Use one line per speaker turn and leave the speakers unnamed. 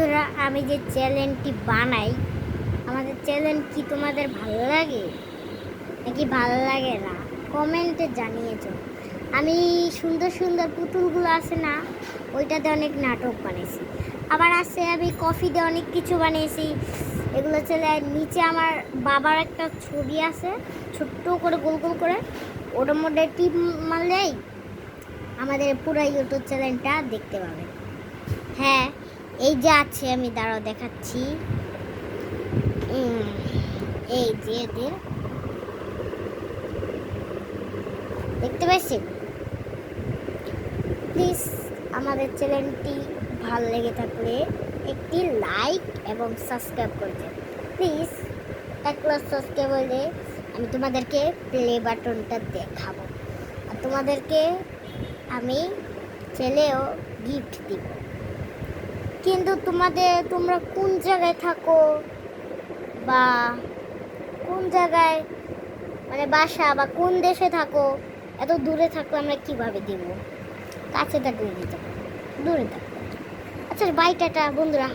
বন্ধুরা, আমি যে চ্যানেলটি বানাই, আমাদের চ্যানেল কি তোমাদের ভালো লাগে নাকি ভালো লাগে না? কমেন্টে জানিয়েছো। আমি সুন্দর সুন্দর পুতুলগুলো আছে না, ওইটাতে অনেক নাটক বানিয়েছি। আবার আছে আমি কফিতে অনেক কিছু বানিয়েছি। এগুলো চলে নিচে আমার বাবার একটা ছবি আছে, ছোট্ট করে গোল গোল করে, ওটার মধ্যে টিপ মারলেই আমাদের পুরো ইউটিউব চ্যানেলটা দেখতে পাবেন। হ্যাঁ, এই যে আছে, আমি দাঁড়াও দেখাচ্ছি। এই যে দেখতে পাচ্ছি। প্লিজ আমাদের চ্যানেলটি ভালো লেগে থাকলে একটি লাইক এবং সাবস্ক্রাইব করবেন। প্লিজ 1 লাখ সাবস্ক্রাইব হলে আমি তোমাদেরকে প্লে বাটনটা দেখাবো, আর তোমাদেরকে আমি ছেলেও গিফট দিব। কিন্তু তোমরা কোন জায়গায় থাকো বা কোন জায়গায়, মানে বাসা বা কোন দেশে থাকো, এত দূরে থাকলে আমরা কিভাবে দিব? কাছে থাকলে দিতে পারবো, দূরে থাকলে। আচ্ছা, বাই, টাটা বন্ধুরা।